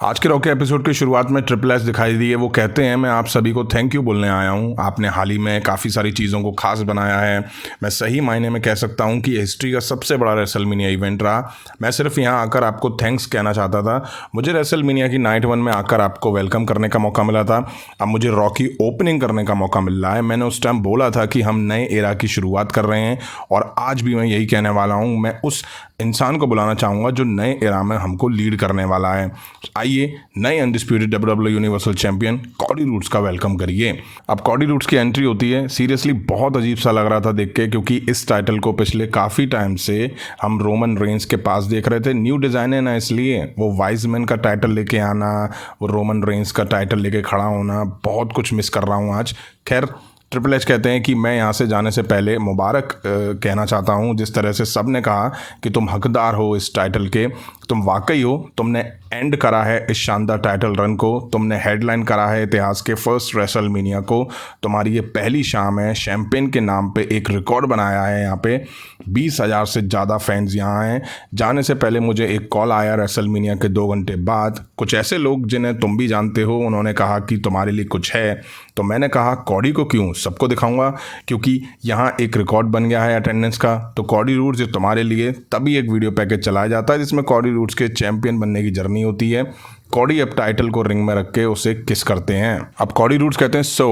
आज के Rocky episode की शुरुआत में ट्रिपल एच दिखाई दी है। वो कहते हैं मैं आप सभी को थैंक यू बोलने आया हूँ। आपने हाल ही में काफ़ी सारी चीज़ों को खास बनाया है। मैं सही मायने में कह सकता हूँ कि हिस्ट्री का सबसे बड़ा रेसलमेनिया इवेंट रहा। मैं सिर्फ यहाँ आकर आपको थैंक्स कहना चाहता था। मुझे रेसलमेनिया की नाइट 1 में आकर आपको वेलकम करने का मौका मिला था। अब मुझे रॉकी ओपनिंग करने का मौका मिल रहा है। मैंने उस टाइम बोला था कि हम नए एरा की शुरुआत कर रहे हैं और आज भी मैं यही कहने वाला हूँ। मैं उस इंसान को बुलाना चाहूँगा जो नए एरा में हमको लीड करने वाला है। आइए नए undisputed WWE universal champion Cardi roads का वेलकम करिए। अब कॉडी रूड्स की एंट्री होती है, सीरियसली बहुत अजीब सा लग रहा था देख के, क्योंकि इस टाइटल को पिछले काफ़ी टाइम से हम रोमन रेंस के पास देख रहे थे। न्यू डिज़ाइन है ना, इसलिए वो वाइज मैन का टाइटल लेके आना, वो रोमन रेंस का टाइटल लेके खड़ा होना, बहुत कुछ मिस कर रहा हूँ आज। खैर, ट्रिपल एच कहते हैं कि मैं यहाँ से जाने से पहले मुबारक कहना चाहता हूँ। जिस तरह से सब ने कहा कि तुम हकदार हो इस टाइटल के, तुम वाकई हो। तुमने एंड करा है इस शानदार टाइटल रन को, तुमने हेडलाइन करा है इतिहास के फर्स्ट रेसलमेनिया को। तुम्हारी ये पहली शाम है, चैंपियन के नाम पे एक रिकॉर्ड बनाया है। यहाँ पे 20,000 से ज़्यादा फैंस यहाँ हैं। जाने से पहले मुझे एक कॉल आया रेसलमेनिया के 2 घंटे बाद। कुछ ऐसे लोग जिन्हें तुम भी जानते हो, उन्होंने कहा कि तुम्हारे लिए कुछ है। तो मैंने कहा कॉडी को क्यों, सबको दिखाऊंगा, क्योंकि यहाँ एक रिकॉर्ड बन गया है अटेंडेंस का। तो कॉडी रूड्स ये तुम्हारे लिए तभी एक वीडियो पैकेज चलाया जाता है जिसमें कॉडी रूड्स के चैंपियन बनने की जर्नी होती है। कॉडी अब टाइटल को रिंग में रख के उसे किस करते हैं। अब कॉडी रूड्स कहते हैं सो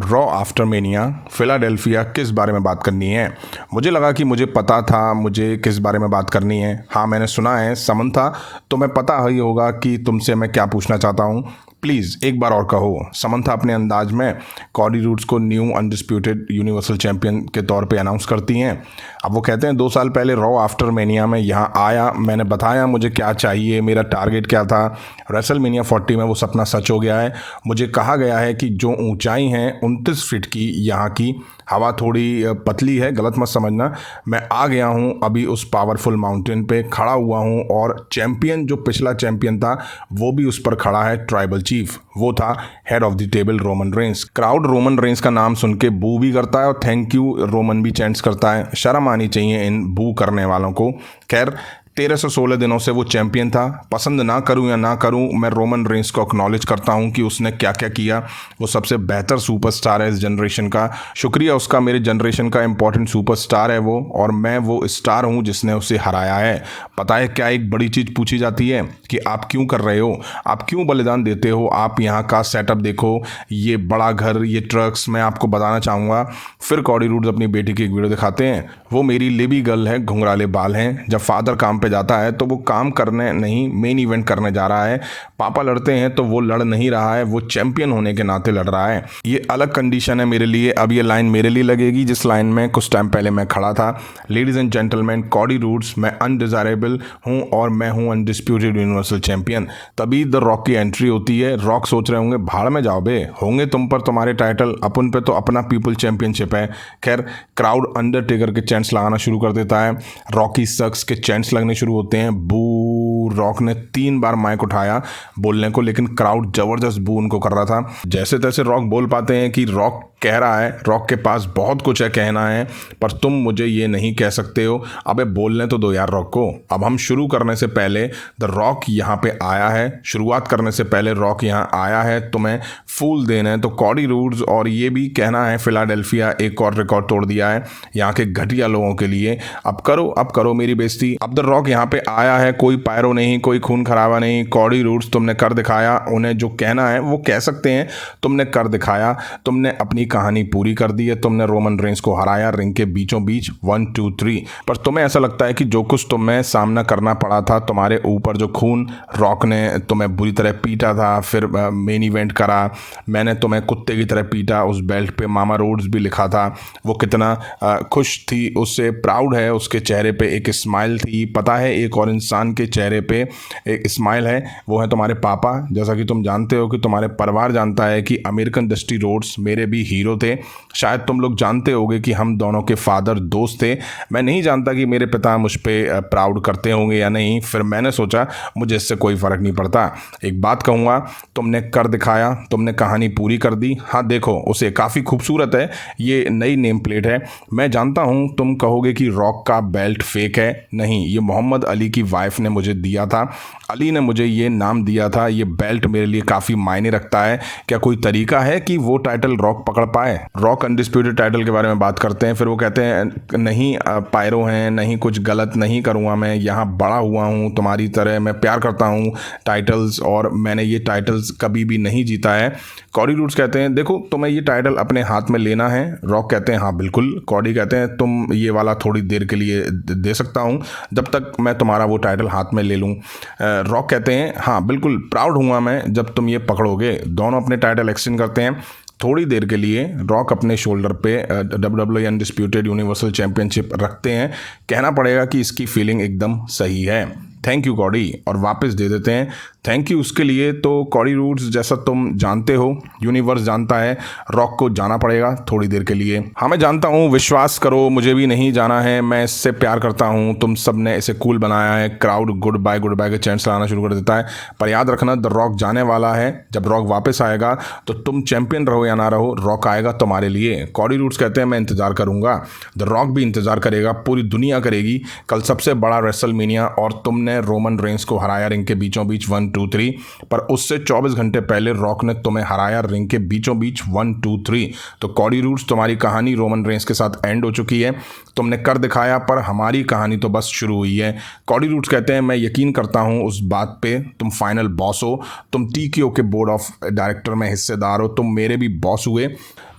रॉ आफ्टर मेनिया फिलाडेल्फिया किस बारे में बात करनी है। मुझे लगा कि मुझे पता था मुझे किस बारे में बात करनी है। हाँ, मैंने सुना है समंथा, तो मैं पता ही होगा कि तुमसे मैं क्या पूछना चाहता हूँ। प्लीज़ एक बार और कहो। समंथा अपने अंदाज में कॉडी रूड्स को न्यू अनडिस्प्यूटेड यूनिवर्सल चैंपियन के तौर पे अनाउंस करती हैं। अब वो कहते हैं 2 साल पहले रॉ आफ्टर मेनिया में यहाँ आया, मैंने बताया मुझे क्या चाहिए, मेरा टारगेट क्या था। रेसलमेनिया 40 में वो सपना सच हो गया है। मुझे कहा गया है कि जो ऊंचाई है 29 फीट की, यहाँ की हवा थोड़ी पतली है, गलत मत समझना। मैं आ गया हूँ अभी उस पावरफुल माउंटेन पे खड़ा हुआ हूँ और चैंपियन जो पिछला चैंपियन था वो भी उस पर खड़ा है, ट्राइबल चीफ। वो था head of the table Roman Reigns. Crowd Roman Reigns का नाम सुन के बू भी करता है और थैंक यू रोमन भी चैंट्स करता है। शर्म आनी चाहिए इन बू करने वालों को। खैर, 1316 दिनों से वो चैंपियन था। पसंद ना करूं या ना करूं, मैं रोमन रेंस को एक्नॉलेज करता हूं कि उसने क्या क्या किया। वो सबसे बेहतर सुपरस्टार है इस जनरेशन का। शुक्रिया उसका, मेरे जनरेशन का इंपॉर्टेंट सुपरस्टार है वो, और मैं वो स्टार हूं जिसने उसे हराया है। पता है क्या एक बड़ी चीज़ पूछी जाती है कि आप क्यों कर रहे हो, आप क्यों बलिदान देते हो। आप यहाँ का सेटअप देखो, ये बड़ा घर, ये ट्रक्स। मैं आपको बताना चाहूँगा। फिर कॉडी रूड्स अपनी बेटी की एक वीडियो दिखाते हैं। वो मेरी लेबी गर्ल है, घुंघराले बाल हैं। जब फादर काम जाता है तो वो काम करने नहीं, मेन इवेंट करने जा रहा है। पापा लड़ते हैं तो वो लड़ नहीं रहा है, वो चैंपियन होने के नाते लड़ रहा है। ये अलग कंडीशन है मेरे लिए। अब ये लाइन मेरे लिए लगेगी जिस लाइन में कुछ टाइम पहले मैं खड़ा था। Ladies and gentleman, Cardi roads, मैं अनडिजायरेबल हूँ और मैं हूँ अनडिस्प्यूटेड यूनिवर्सल चैंपियन। तभी द रॉक की एंट्री होती है। रॉक सोच रहे होंगे भाड़ में जाओ बे, होंगे तुम पर तुम्हारे टाइटल, अपन पे तो अपना पीपल चैंपियनशिप है। खैर, क्राउड अंडरटेकर के चैंट्स लगाना शुरू कर देता है। रॉकी सक्स के चैंट्स लगने शुरू होते हैं। बू। रॉक ने 3 बार माइक उठाया बोलने को, लेकिन क्राउड जबरदस्त बू उनको कर रहा था। जैसे तैसे रॉक बोल पाते हैं कि रॉक कह रहा है, रॉक के पास बहुत कुछ है कहना है, पर तुम मुझे ये नहीं कह सकते हो। अबे बोलने तो दो यार रॉक को। अब हम शुरू करने से पहले द रॉक यहाँ पे आया है, शुरुआत करने से पहले रॉक यहाँ आया है तुम्हें फूल देना है। तो कॉडी रूड्स और ये भी कहना है फिलाडेल्फिया एक और रिकॉर्ड तोड़ दिया है यहाँ के घटिया लोगों के लिए। अब करो मेरी बेइज्जती। अब द रॉक यहाँ पे आया है, कोई पायरो नहीं, कोई खून खराबा नहीं। कॉडी रूड्स तुमने कर दिखाया, उन्हें जो कहना है वो कह सकते हैं। तुमने कर दिखाया, तुमने अपनी कहानी पूरी कर दी है। तुमने रोमन रेंस को हराया रिंग के बीचों बीच 1 2 3। पर तुम्हें ऐसा लगता है कि जो कुछ तुम्हें सामना करना पड़ा था, तुम्हारे ऊपर जो खून रॉक ने तुम्हें बुरी तरह पीटा था, फिर मेन इवेंट करा, मैंने तुम्हें कुत्ते की तरह पीटा, उस बेल्ट पे मामा रोड्स भी लिखा था। वो कितना खुश थी, उससे प्राउड है, उसके चेहरे पे एक स्माइल थी। पता है एक और इंसान के चेहरे पे एक स्माइल है, वो है तुम्हारे पापा। जैसा कि तुम जानते हो कि तुम्हारे परिवार जानता है कि अमेरिकन डस्टी रोड्स मेरे भी हीरो थे। शायद तुम लोग जानते होगे कि हम दोनों के फादर दोस्त थे। मैं नहीं जानता कि मेरे पिता मुझ पर प्राउड करते होंगे या नहीं, फिर मैंने सोचा मुझे इससे कोई फ़र्क नहीं पड़ता। एक बात कहूँगा, तुमने कर दिखाया, तुमने कहानी पूरी कर दी। हाँ देखो उसे, काफ़ी खूबसूरत है, ये नई नेम प्लेट है। मैं जानता हूँ तुम कहोगे कि रॉक का बेल्ट फेक है। नहीं, ये मोहम्मद अली की वाइफ ने मुझे दिया था, अली ने मुझे ये नाम दिया था। ये बेल्ट मेरे लिए काफ़ी मायने रखता है। क्या कोई तरीका है कि वो टाइटल रॉक पकड़ पाए? रॉक अनडिस्प्यूटेड टाइटल के बारे में बात करते हैं, फिर वो कहते हैं नहीं पायरो हैं, नहीं कुछ गलत नहीं करूँगा, मैं यहाँ बड़ा हुआ हूँ तुम्हारी तरह, मैं प्यार करता हूँ टाइटल्स और मैंने ये टाइटल्स कभी भी नहीं जीता है। कॉडी रूड्स कहते हैं देखो तुम्हें ये टाइटल अपने हाथ में लेना है। रॉक कहते हैं हाँ बिल्कुल। कॉडी कहते हैं तुम ये वाला थोड़ी देर के लिए दे सकता हूँ, जब तक मैं तुम्हारा वो टाइटल हाथ में ले लूँ। रॉक कहते हैं हाँ बिल्कुल, प्राउड हूँगा मैं जब तुम ये पकड़ोगे। दोनों अपने टाइटल एक्सचेंज करते हैं। थोड़ी देर के लिए रॉक अपने शोल्डर पे WWE अनडिस्प्यूटेड यूनिवर्सल चैंपियनशिप रखते हैं। कहना पड़ेगा कि इसकी फीलिंग एकदम सही है। थैंक यू कॉडी, और वापस दे देते हैं थैंक यू उसके लिए। तो कॉडी रूड्स, जैसा तुम जानते हो, यूनिवर्स जानता है, रॉक को जाना पड़ेगा थोड़ी देर के लिए। हाँ मैं जानता हूँ, विश्वास करो मुझे भी नहीं जाना है, मैं इससे प्यार करता हूँ, तुम सब ने इसे कूल बनाया है। क्राउड गुड बाय के चैंट्स लाना शुरू कर देता है। पर याद रखना द रॉक जाने वाला है, जब रॉक वापस आएगा तो तुम चैंपियन रहो या ना रहो, रॉक आएगा तुम्हारे लिए। कॉडी रूड्स कहते हैं मैं इंतजार करूंगा, द रॉक भी इंतजार करेगा, पूरी दुनिया करेगी। कल सबसे बड़ा रेसलमेनिया और तुमने रोमन रेंस को हराया रिंग के बीचों बीच 1 2 3, पर उससे 24 घंटे पहले रॉक ने तुम्हें हराया रिंग के बीचों बीच 1 2 3। तो कॉडी रूड्स, तुम्हारी कहानी रोमन रेंस के साथ एंड हो चुकी है, तुमने कर दिखाया, पर हमारी कहानी तो बस शुरू हुई है। कॉडी रूड्स कहते हैं मैं यकीन करता हूं उस बात पे, तुम फाइनल बॉस हो, तुम TKO के बोर्ड ऑफ डायरेक्टर में हिस्सेदार हो, तुम मेरे भी बॉस हुए।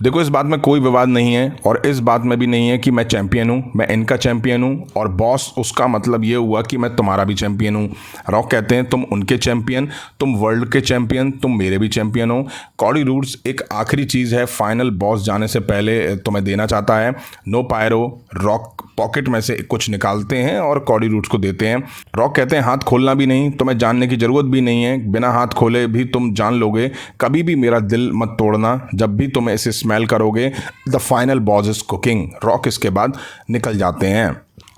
देखो इस बात में कोई विवाद नहीं है, और इस बात में भी नहीं है कि मैं चैंपियन हूँ, मैं इनका चैंपियन हूँ, और बॉस उसका मतलब ये हुआ कि मैं तुम्हारा भी चैंपियन हूँ। रॉक कहते हैं तुम उनके चैंपियन, तुम वर्ल्ड के चैंपियन, तुम मेरे भी चैंपियन हो। कॉडी रूड्स, एक आखिरी चीज़ है फाइनल बॉस जाने से पहले तुम्हें देना चाहता है। No pyro. रॉक पॉकेट में से कुछ निकालते हैं और कॉडी रूड्स को देते हैं। रॉक कहते हैं हाथ खोलना भी नहीं, तुम्हें जानने की ज़रूरत भी नहीं है, बिना हाथ खोले भी तुम जान लोगे। कभी भी मेरा दिल मत तोड़ना, जब भी तुम इसे स्मेल करोगे the final boss is cooking. Rock इसके बाद निकल जाते हैं।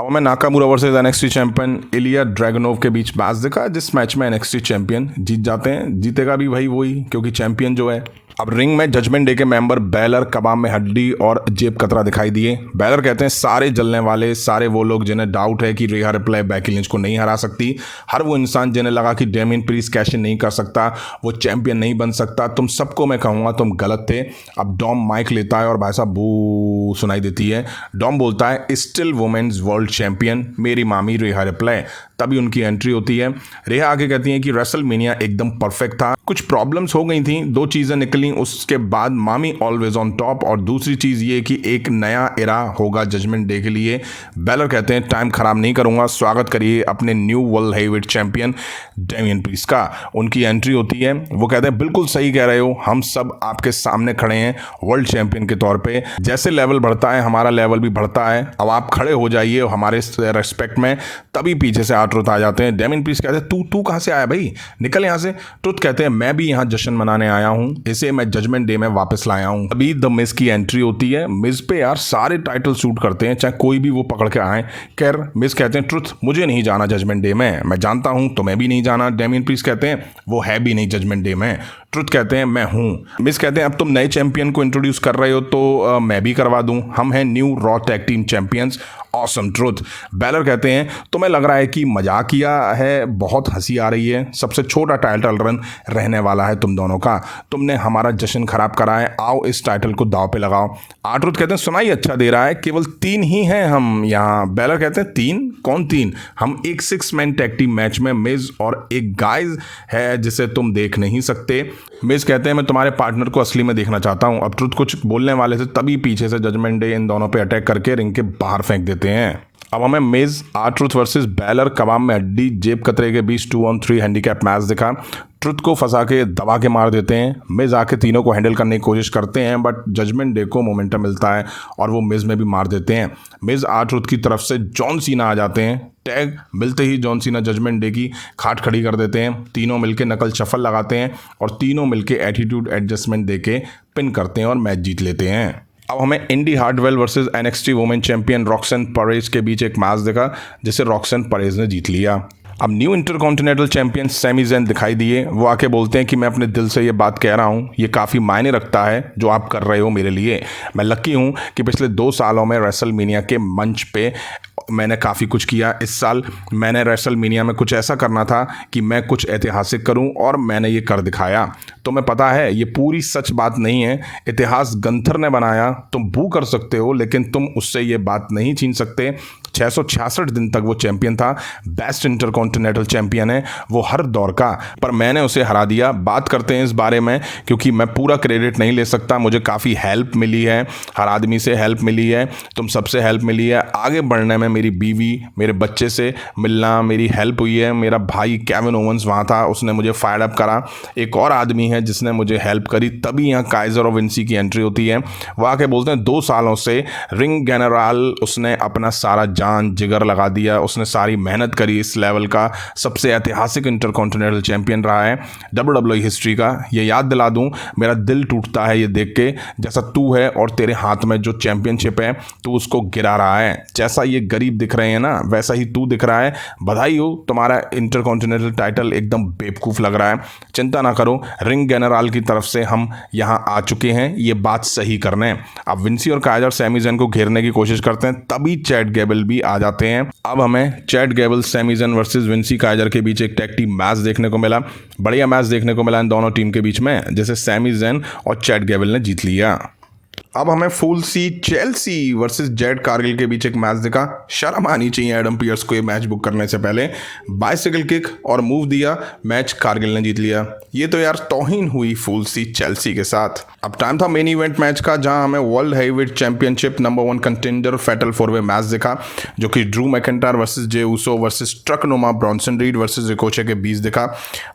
अब मैं Nakamura versus NXT champion Ilya Dragunov के बीच मैच देखा, जिस मैच में NXT चैंपियन जीत जाते हैं। जीतेगा भी भाई वही, क्योंकि चैंपियन जो है। अब रिंग में जजमेंट डे के मेंबर बैलर कबाब में हड्डी और जेब कतरा दिखाई दिए। बैलर कहते हैं सारे जलने वाले, सारे वो लोग जिन्हें डाउट है कि रिहा रिप्लाई बेकी लिंच को नहीं हरा सकती, हर वो इंसान जिन्हें लगा कि डेमियन प्रीस्ट कैश इन नहीं कर सकता, वो चैंपियन नहीं बन सकता, तुम सबको मैं कहूँगा तुम गलत थे। अब डॉम माइक लेता है और भाई साहब बू सुनाई देती है। डॉम बोलता है स्टिल वुमेन्स वर्ल्ड चैंपियन मेरी मामी रिहा रिप्लाई। तभी उनकी एंट्री होती है। रेहा आगे कहती हैं कि रेसलमेनिया एकदम परफेक्ट था, कुछ प्रॉब्लम्स हो गई थी, 2 चीज़ें निकली, उसके बाद मामी ऑलवेज ऑन टॉप, और दूसरी चीज़ ये कि एक नया एरा होगा जजमेंट डे के लिए। बैलर कहते हैं टाइम खराब नहीं करूंगा, स्वागत करिए अपने new world heavyweight champion Damien priest का। उनकी एंट्री होती है। वो कहते हैं बिल्कुल सही कह रहे हो, हम सब आपके सामने खड़े हैं वर्ल्ड चैंपियन के तौर पे, जैसे लेवल बढ़ता है हमारा लेवल भी बढ़ता है, अब आप खड़े हो जाइए हमारे रेस्पेक्ट में। तभी पीछे से ट्रुथ आ जाते हैं। डेमियन प्रीस्ट कहते हैं तू कहाँ से आया भाई, निकल यहाँ से। ट्रुथ कहते हैं मैं भी यहाँ जश्न मनाने आया हूँ, इसे मैं जजमेंट डे में वापस लाया हूँ। अभी द मिज की एंट्री होती है। मिज पे यार सारे टाइटल सूट करते हैं, चाहे कोई भी वो पकड़ के आए। खैर मिज कहते हैं ट्रुथ मुझे नहीं जाना जजमेंट डे में, मैं जानता हूँ तुम्हें भी नहीं जाना। डेमियन प्रीस्ट कहते हैं वो है भी नहीं जजमेंट डे में। ट्रुथ कहते हैं मैं हूँ। मिज कहते हैं अब तुम नए चैंपियन को इंट्रोड्यूस कर रहे हो तो मैं भी करवा दूँ, हम हैं new raw tag team champions. Awesome truth. Balor कहते हैं तुम्हें लग रहा है कि मजाक किया है, बहुत हंसी आ रही है, सबसे छोटा टाइटल रन रहने वाला है तुम दोनों का, तुमने हमारा जश्न खराब करा है, आओ इस टाइटल को दाव पे लगाओ। ट्रुथ कहते हैं सुनाई अच्छा दे रहा है, केवल 3 ही हैं हम यहाँ। बैलर कहते हैं 3? कौन 3? हम एक 6 मैन टैग टीम मैच में मिज और एक गाइज है जिसे तुम देख नहीं सकते। मिज कहते हैं मैं तुम्हारे पार्टनर को असली में देखना चाहता हूँ। अब ट्रुथ कुछ बोलने वाले थे, तभी पीछे से जजमेंट डे इन दोनों पे अटैक करके रिंग के बाहर फेंक देते हैं। अब हमें मिज ट्रुथ वर्सेस बैलर कबाब में हड्डी जेब कतरे के बीच 2 on 3 हैंडीकैप मैच दिखा। ट्रुथ को फंसा के दबा के मार देते हैं। मिज आके तीनों को हैंडल करने की कोशिश करते हैं, बट जजमेंट डे को मोमेंटम मिलता है और वो मिज में भी मार देते हैं। मिज ट्रुथ की तरफ से जॉन सीना आ जाते हैं। टैग मिलते ही जॉन सीना जजमेंट डे की खाट खड़ी कर देते हैं। तीनों मिलके नकल शफल लगाते हैं और तीनों मिलके एटीट्यूड एडजस्टमेंट दे के पिन करते हैं और मैच जीत लेते हैं। अब हमें Indi Hartwell versus NXT women champion Roxanne Perez के बीच एक मैच दिखा, जिसे रॉक्सन परेज ने जीत लिया। अब new intercontinental champion Sami Zayn दिखाई दिए। वो आके बोलते हैं कि मैं अपने दिल से ये बात कह रहा हूँ, ये काफ़ी मायने रखता है जो आप कर रहे हो मेरे लिए। मैं लकी हूँ कि पिछले 2 सालों में रेसलमेनिया के मंच पे मैंने काफ़ी कुछ किया। इस साल मैंने रेसलमेनिया में कुछ ऐसा करना था कि मैं कुछ ऐतिहासिक करूं और मैंने ये कर दिखाया। तुम्हें पता है ये पूरी सच बात नहीं है, इतिहास गंथर ने बनाया। तुम बू कर सकते हो लेकिन तुम उससे ये बात नहीं छीन सकते। 666 दिन तक वो चैंपियन था, बेस्ट इंटरकॉन्टिनेंटल चैंपियन है वो हर दौर का, पर मैंने उसे हरा दिया। बात करते हैं इस बारे में क्योंकि मैं पूरा क्रेडिट नहीं ले सकता, मुझे काफ़ी हेल्प मिली है, हर आदमी से हेल्प मिली है, तुम सबसे हेल्प मिली है। आगे बढ़ने में मेरी बीवी, मेरे बच्चे से मिलना मेरी हेल्प हुई है। मेरा भाई केविन ओवंस वहाँ था, उसने मुझे फायर अप करा। एक और आदमी है जिसने मुझे हेल्प करी, तभी यहाँ काइजर और विंसी की एंट्री होती है। वो आके बोलते हैं 2 सालों से रिंग जनरल उसने अपना सारा जान जिगर लगा दिया, उसने सारी मेहनत करी, इस लेवल का सबसे ऐतिहासिक इंटरकॉन्टिनेंटल चैंपियन रहा है WWE हिस्ट्री का। ये याद दिला दूं, मेरा दिल टूटता है ये देख के, जैसा तू है और तेरे हाथ में जो चैंपियनशिप है तू उसको गिरा रहा है। जैसा ये गरीब दिख रहे हैं ना वैसा ही तू दिख रहा है। बधाई हो, तुम्हारा इंटरकॉन्टिनेंटल टाइटल एकदम बेवकूफ़ लग रहा है। चिंता ना करो, रिंग जनरल की तरफ से हम यहाँ आ चुके हैं ये बात सही करने। अब विंसी और काइजर सैमी ज़ेन को घेरने की कोशिश करते हैं, तभी चैट गैबल भी आ जाते हैं। अब हमें Chad Gable Sami Zayn versus Vinci Kaiser के बीच एक टैग टीम मैच देखने को मिला। बढ़िया मैच देखने को मिला इन दोनों टीम के बीच में, जैसे सैमी ज़ेन और चैट गैबल ने जीत लिया। अब हमें फुल सी चेल्सी वर्सेस जेड कारगिल के बीच एक मैच दिखा। शर्म आनी चाहिए एडम पियर्स को ये मैच बुक करने से पहले। बाइसिकल किक और मूव दिया, मैच कारगिल ने जीत लिया। ये तो यार तौहीन हुई फुल सी चेल्सी के साथ। अब टाइम था मेन इवेंट मैच का, जहां हमें world heavyweight championship number 1 contender fatal 4-वे मैच दिखा, जो कि Drew McIntyre versus Jey Uso versus ट्रकनुमा ब्रॉन्सन रीड वर्सेस रिकोचे के बीच दिखा।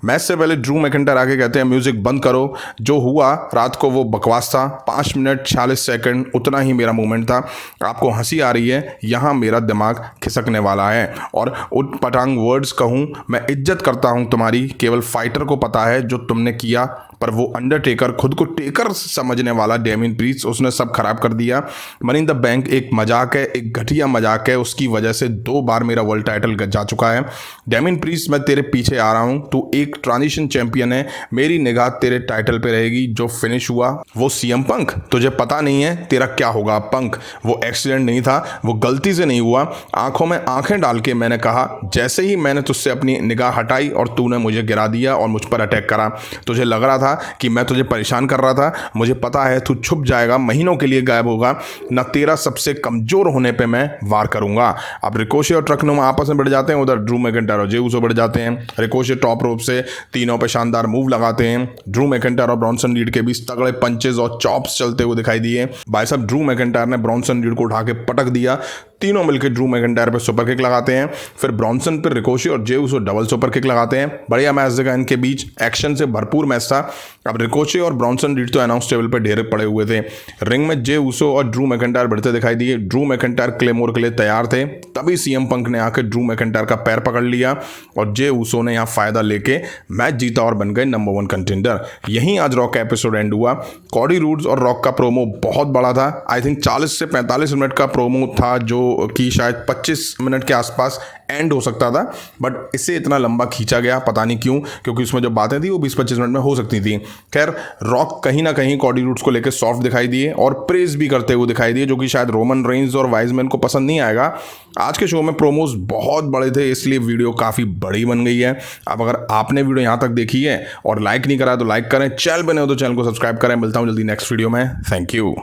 मैच से पहले ड्रू मैकिंटायर आके कहते हैं म्यूजिक बंद करो। जो हुआ रात को वो बकवास था। 5 मिनट 40 सेकंड उतना ही मेरा मूवमेंट था। आपको हंसी आ रही है, यहाँ मेरा दिमाग खिसकने वाला है। और उट पटांग वर्ड्स कहूँ, मैं इज्जत करता हूँ तुम्हारी, केवल फाइटर को पता है जो तुमने किया, पर वो अंडरटेकर खुद को टेकर समझने वाला डेमियन प्रीस्ट, उसने सब खराब कर दिया। मनी इन द बैंक एक मजाक है, एक घटिया मजाक है, उसकी वजह से 2 बार मेरा वर्ल्ड टाइटल जा चुका है। डेमियन प्रीस्ट मैं तेरे पीछे आ रहा हूँ, तू एक ट्रांजिशन चैंपियन है, मेरी निगाह तेरे टाइटल पे रहेगी। जो फिनिश हुआ वो सीएम पंक, तुझे पता नहीं है तेरा क्या होगा पंक। वो एक्सीडेंट नहीं था, वो गलती से नहीं हुआ। आंखों में आंखें डाल के मैंने कहा, जैसे ही मैंने तुझसे अपनी निगाह हटाई और तूने मुझे गिरा दिया और मुझ पर अटैक करा। तुझे लग रहा था कि मैं तुझे परेशान कर रहा था, मुझे पता है तू छुप जाएगा, महीनों के लिए गायब होगा, न तेरा सबसे कमजोर होने पे मैं वार करूंगा। अब रिकोशे और ट्रकनुमा आपस में बढ़ जाते हैं, उधर ड्रू मैकिंटायर और जे ऊसो बढ़ जाते हैं। रिकोशे टॉप रोप से तीनों पे शानदार मूव लगाते हैं। ड्रू मैकिंटायर और ब्रॉन्सन रीड के बीच तगड़े पंचेज और चॉप्स चलते हुए दिखाई दिए। भाई साहब, ड्रू मैकिंटायर ने ब्रॉन्सन रीड को उठा के पटक दिया। तीनों मिलकर ड्रू मैकिंटायर पे सुपर किक लगाते हैं, फिर ब्रॉन्सन पर रिकोशे और Jey Uso double super kick लगाते हैं। बढ़िया मैच देखा इनके बीच, एक्शन से भरपूर मैच था। अब रिकोशे और ब्रॉन्सन रीड तो अनाउंस टेबल पर ढेर पड़े हुए थे। रिंग में जे ऊसो और ड्रू मैकिंटायर बढ़ते दिखाई दिए। ड्रू मैकिंटायर क्लेमोर के लिए तैयार थे, तभी सीएम पंक ने आकर ड्रू मैकिंटायर का पैर पकड़ लिया और जे ऊसो ने यहाँ फायदा लेके मैच जीता और बन गए नंबर 1 कंटेंडर। यहीं आज रॉक का एपिसोड एंड हुआ। कॉडी रूड्स और रॉक का प्रोमो बहुत बड़ा था। आई थिंक 40 से 45 मिनट का प्रोमो था, जो कि शायद 25 मिनट के आसपास एंड हो सकता था, बट इसे इतना लंबा खींचा गया, पता नहीं क्यों, क्योंकि उसमें जो बातें थी वो 20-25 मिनट में हो सकती थी। खैर, रॉक कहीं ना कहीं कॉडी रूड्स को लेकर सॉफ्ट दिखाई दिए और प्रेज भी करते हुए दिखाई दिए, जो कि शायद रोमन रेंज और वाइजमैन को पसंद नहीं आएगा। आज के शो में प्रोमोज बहुत बड़े थे, इसलिए वीडियो काफ़ी बड़ी बन गई है। अब अगर आपने वीडियो यहाँ तक देखी है और लाइक नहीं करा तो लाइक करें, चैनल बने हो तो चैनल को सब्सक्राइब करें। मिलता हूँ जल्दी नेक्स्ट वीडियो में। Thank you.